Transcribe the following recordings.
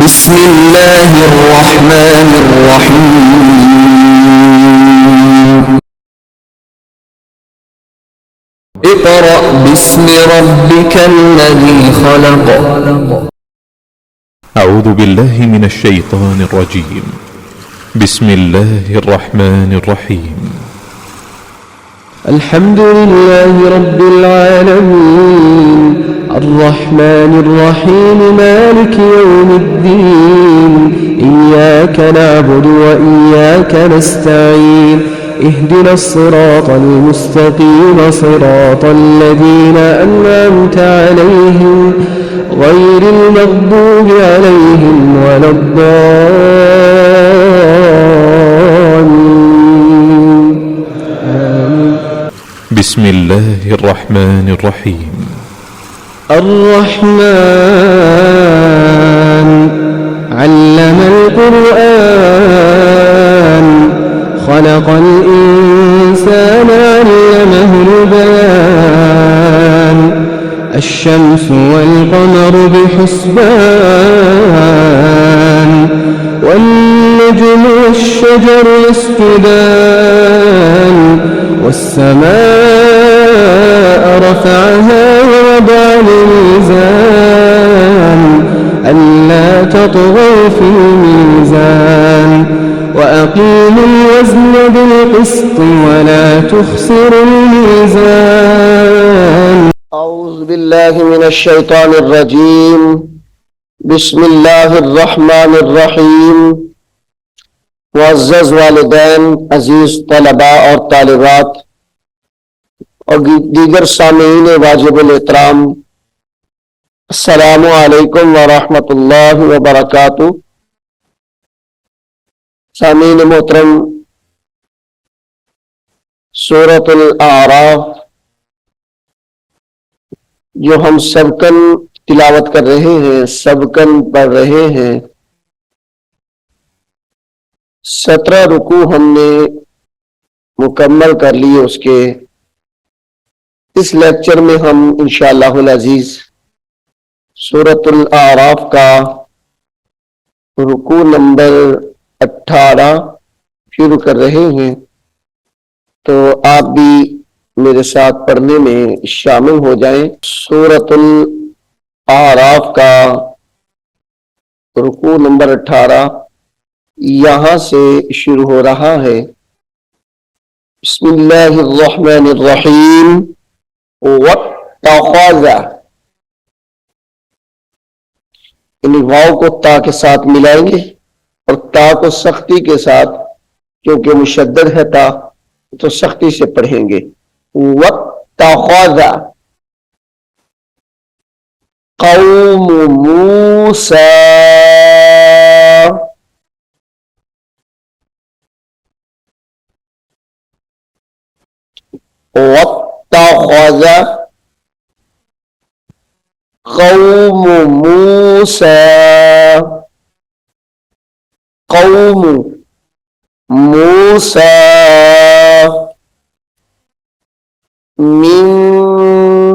بسم الله الرحمن الرحيم اقرأ باسم ربك الذي خلق. أعوذ بالله من الشيطان الرجيم. بسم الله الرحمن الرحيم. الحمد لله رب العالمين الرحمن الرحيم مالك يوم الدين إياك نعبد وإياك نستعين اهدنا الصراط المستقيم صراط الذين أنعمت عليهم غير المغضوب عليهم ولا الضالين. آمين. بسم الله الرحمن الرحيم. الرحمن علم القرآن خلق الإنسان علمه البيان الشمس والقمر بحسبان والنجم والشجر يسجدان والسماء رفعها ووضع الميزان ألا تطغوا في الميزان وأقيموا الوزن بالقسط ولا تخسروا الميزان. أعوذ بالله من الشيطان الرجيم. بسم الله الرحمن الرحیم. मुअज़्ज़ज़ वालिदैन, अजीज तलबा और तालिबात और दीगर सामीईन वाजिबुल एहतराम, अस्सलामु अलैकुम व रहमतुल्लाहि व बरकातुहू। सामीईन मोहतरम, सूरतुल आराफ जो हम सबकन तिलावत कर रहे हैं, सबकन पढ़ रहे हैं, 17 रुकू हमने मुकम्मल कर लिए। उसके इस लेक्चर में हम इंशाअल्लाहुल अजीज सूरतुल आराफ का रुकू नंबर 18 शुरू कर रहे हैं। तो आप भी मेरे साथ पढ़ने में शामिल हो जाएं। सूरतुल आराफ का रुकू नंबर 18 यहां से शुरू हो रहा है। बिस्मिल्लाहिर्रहमानिर्रहीम। वत्तख़ज़ा, इन वाव को ता के साथ मिलाएंगे और ता को सख्ती के साथ, क्योंकि मुशद्दद है ता, तो सख्ती से पढ़ेंगे। वत्तख़ज़ा क़ौम मूसा, वत्तख़ज़ क़ौम मूसा, क़ौम मूसा मिन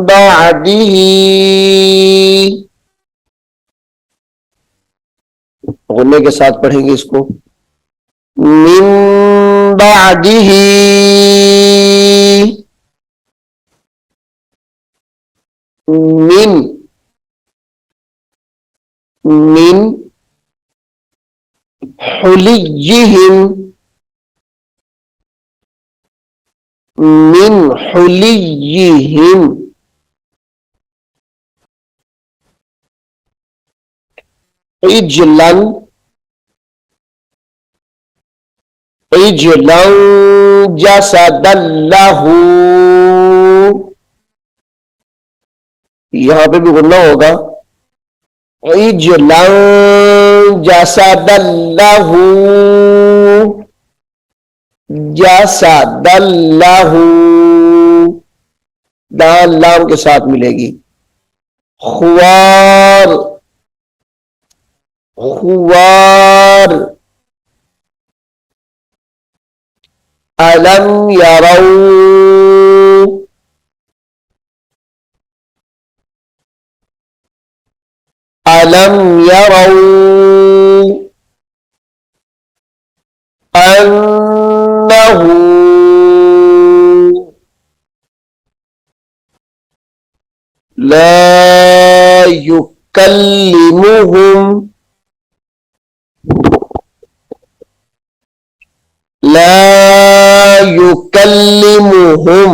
बअदिही, गुन्ने के साथ पढ़ेंगे इसको। मिन बअदिही, मिन मिन हुलिय्यिहिम, मिन हुलिय्यिहिम इजलन, इजलन जसदन लहू, यहां पे भी गुन्ना होगा। इजलन जसदन लहू, जसदन लहू, दाल लाम के साथ मिलेगी। खुवार, खुवार अलम यरौ, अलम यरौ لا يكلمهم لا يكلمهم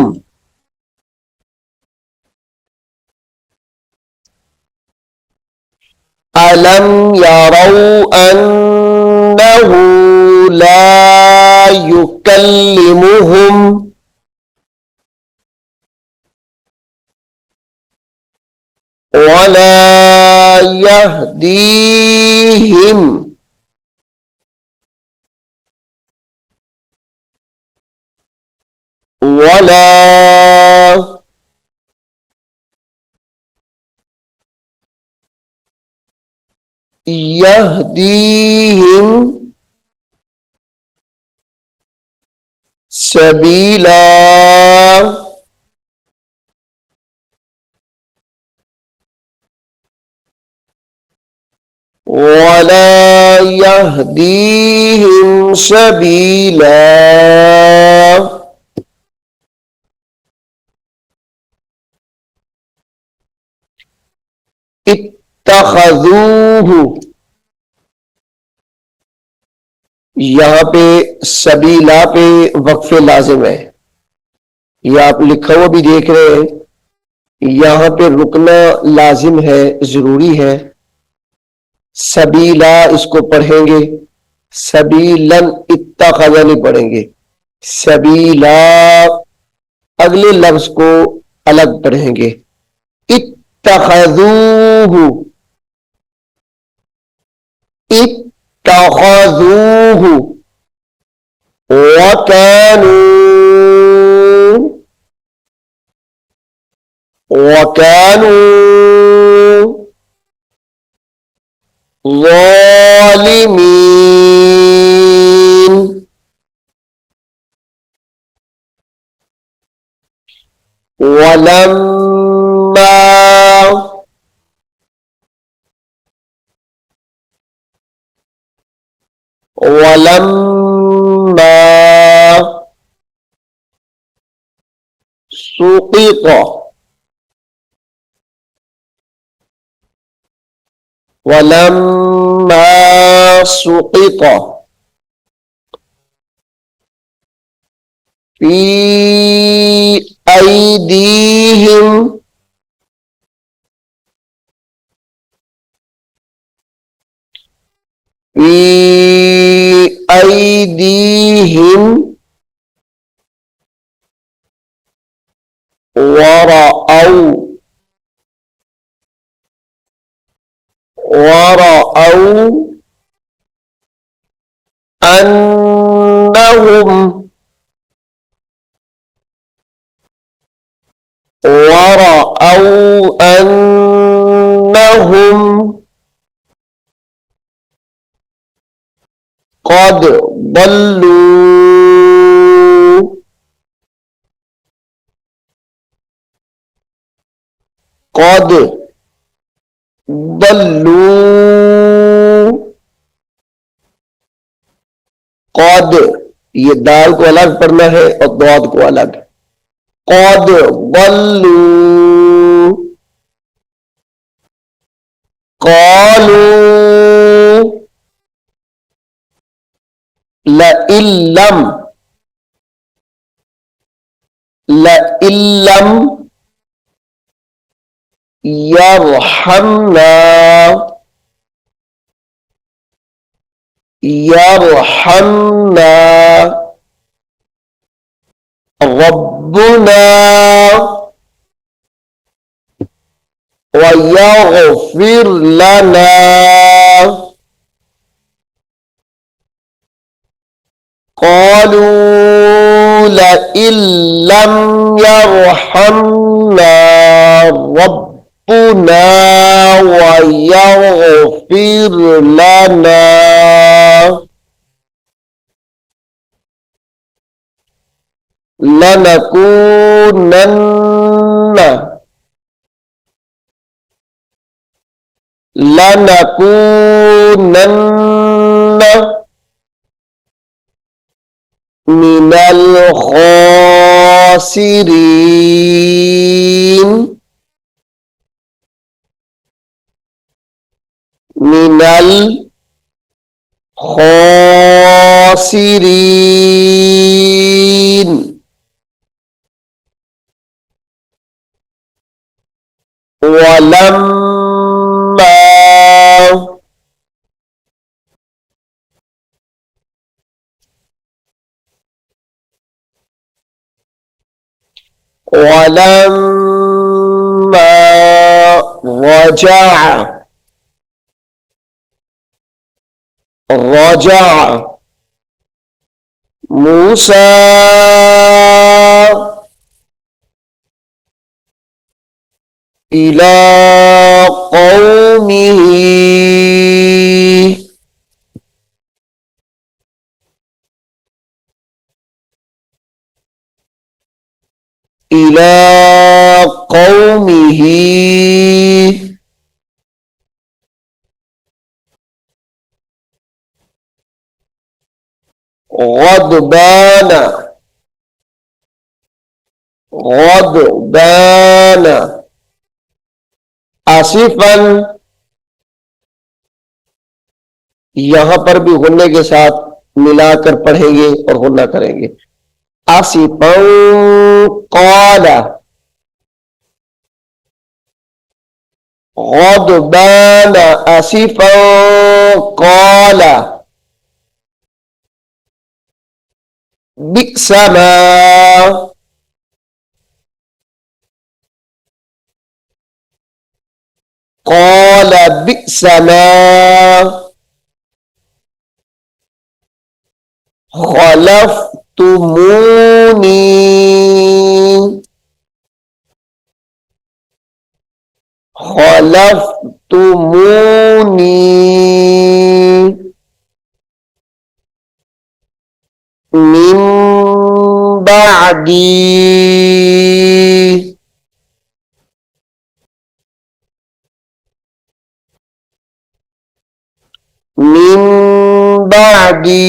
ألم يروا أنه لا يكلمهم ولا يهديهم ولا يهديهم سبيلا ولا يهديهم سبيلا اتخذوه यहां पे सबीला पे वक्फ लाजिम है। ये आप लिखा हुआ भी देख रहे हैं, यहां पे रुकना लाजिम है, जरूरी है। सबीला इसको पढ़ेंगे, सबीलन इत्तखज़ा नहीं पढ़ेंगे। सबीला अगले लफ्ज को अलग पढ़ेंगे। इत्तखज़ूहु इत्तखज़ूहु वकानू वकानू ज़ालिमीन वलम्मा वलम्मा सुक़ित वलम्मा सुक़ित फ़ी अयदीहिम फ़ी अयदीहिम वरअऊ अन्नहुम قد ضلوا قد ضلوا قद ये दाल को अलग पढ़ना है और दाद को अलग। قد ضلوا قالوا लइल्लम यरहमना रब्बुना वयग़फिर लना क़ालू लइन लम यरहमना रब्बुना वयग़फिर लना लनकूनन्न मिनल खासिरीन मिनल खासिरीन। वलम्मा वलम्मा रजा रजा मूसा इला कौमिही इला कौमिही गदबाना गदबाना आसिफन। यहां पर भी गुन्ने के साथ मिलाकर पढ़ेंगे और गुन्ना करेंगे। आसिफन क़ाला गदबाना आसिफन क़ाला बि'समा क़ाला बि'समा खलफ्तुमूनी खलफ्तुमूनी मिन बादी मिन बादी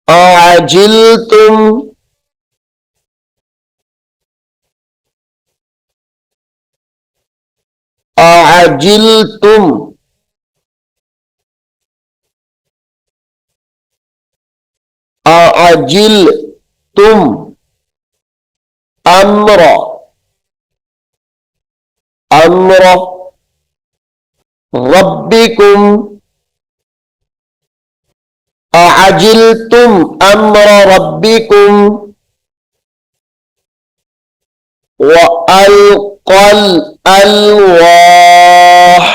अजिल्तुम अजिल्तुम अजिल्तुम अम्र अम्र रब्बिकुम अजिल्तुम अम्र रब्बिकुम व अलक़ल अलवाह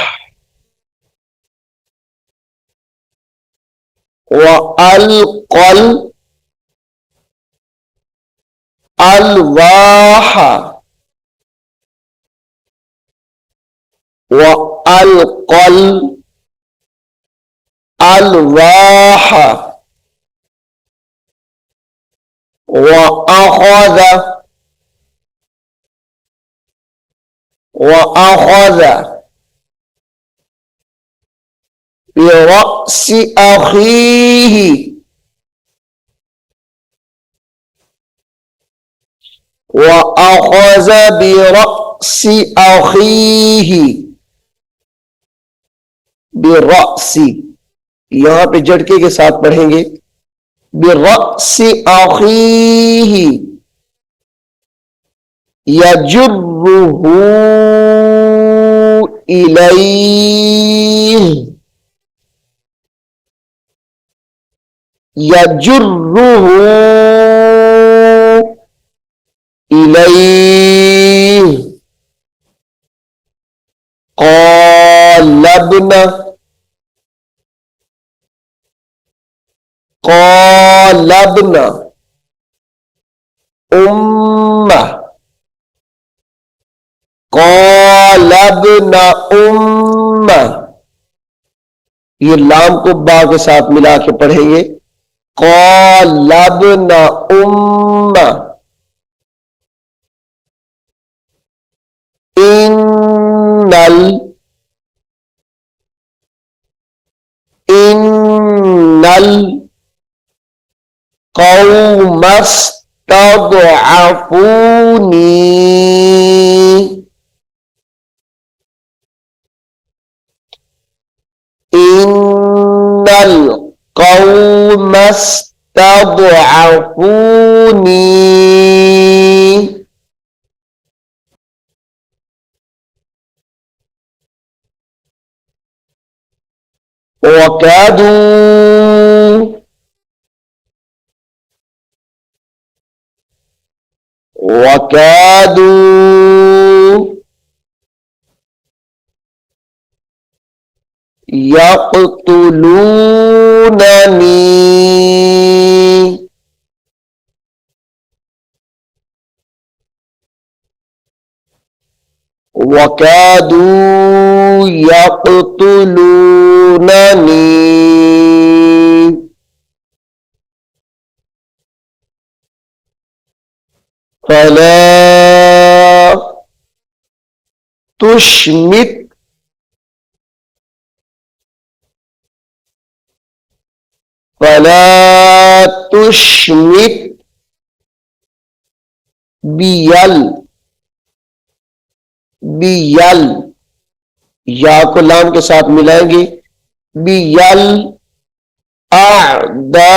व अलक़ल अलवाह व अलक़ल अलवाह व अख़ज़ बिरअसी अख़ीही व अख़ज़ बिरअसी अख़ीही बिरअसी। यहां पे झटके के साथ पढ़ेंगे। बिरअसी अख़ीही यजुर्रुहु इलैहि यजुर्रुहु इलैहि क़ालब्ना क़ालब्ना उम्मा क़ालब्ना उम्मा। ये लाम को बा के साथ मिला के पढ़ेंगे। क़ालब्ना उम्मा इन्नल इन्नल qawmastad'afuni innal qawmastad'afuni وكادوا يقتلونني فلا تشمت बियल या को लाम के साथ मिलाएंगे बियल आदा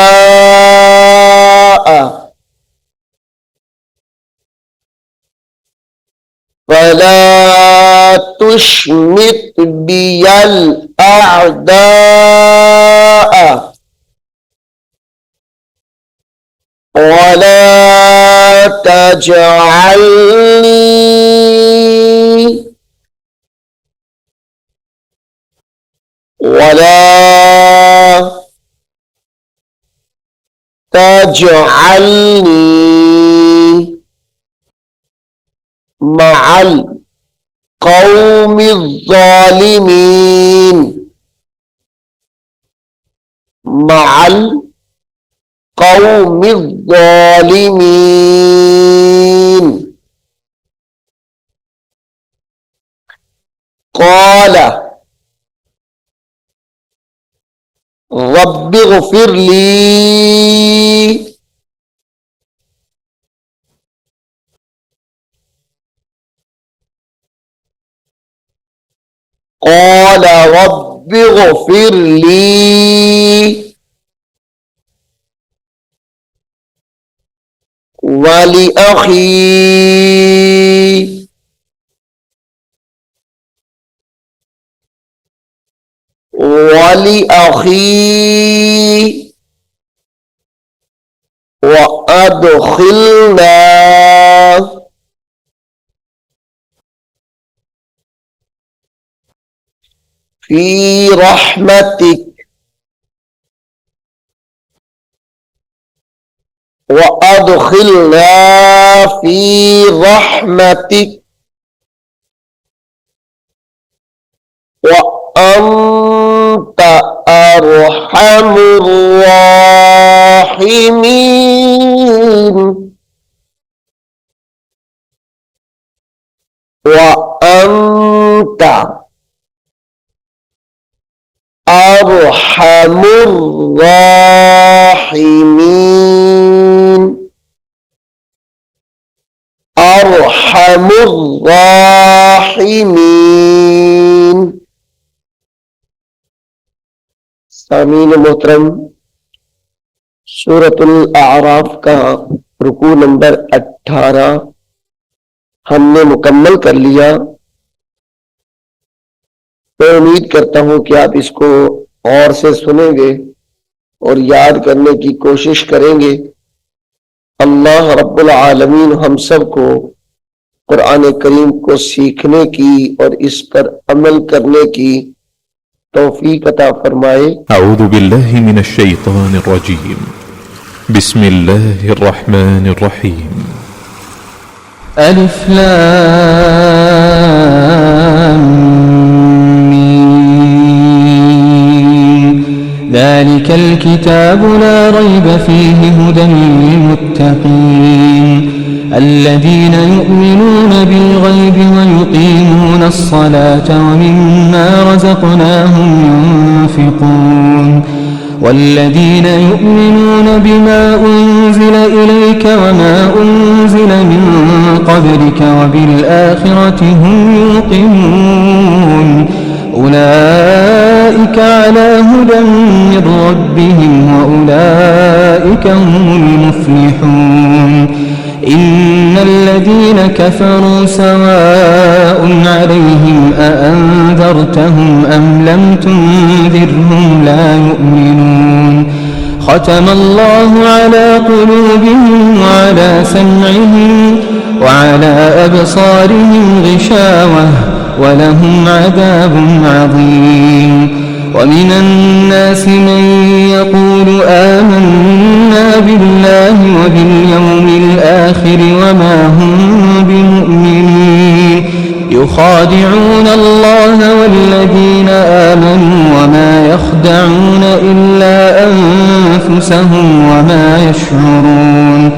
फला तुश्मित बियल आदा वला तजअलनी वला तजअलनी मअल क़ौमिज़्ज़ालिमीन मअल क़ौमिज़्ज़ालिमीन क़ाल रब्बिग़फ़िर ली قال رب اغفر لي ولأخي وأدخلنا في رحمتك وأدخلنا في رحمتك وأنت أرحم الراحمين وأنت أرحم الراحمين أرحم الراحمين सामीन मोहतरम सूरतुल आराफ का रुकू नंबर 18 हमने मुकम्मल कर लिया। मैं उम्मीद करता हूं कि आप इसको और से सुनेंगे और याद करने की कोशिश करेंगे। अल्लाह रब्बुल आलमीन हम सबको कुरान करीम को सीखने की और इस पर अमल करने की तौफीक अता फरमाए। أعوذ بالله من الشيطان الرجيم بسم الله الرحمن الرحيم ألف لام ميم ذلك الكتاب لا ريب فيه هدى للمتقين الذين يؤمنون بالغيب ويقيمون الصلاة ومما رزقناهم ينفقون والذين يؤمنون بما أنزل إليك وما أنزل من قبلك وبالآخرة هم يوقنون أولئك على هدى من ربهم وأولئك هم المفلحون إن الذين كفروا سواء عليهم أأنذرتهم أم لم تنذرهم لا يؤمنون ختم الله على قلوبهم وعلى سمعهم وعلى أبصارهم غشاوة ولهم عذاب عظيم ومن الناس من يقول آمنا بالله وباليوم الآخر وما هم بمؤمنين يخادعون الله والذين آمنوا وما يخدعون إلا أنفسهم وما يشعرون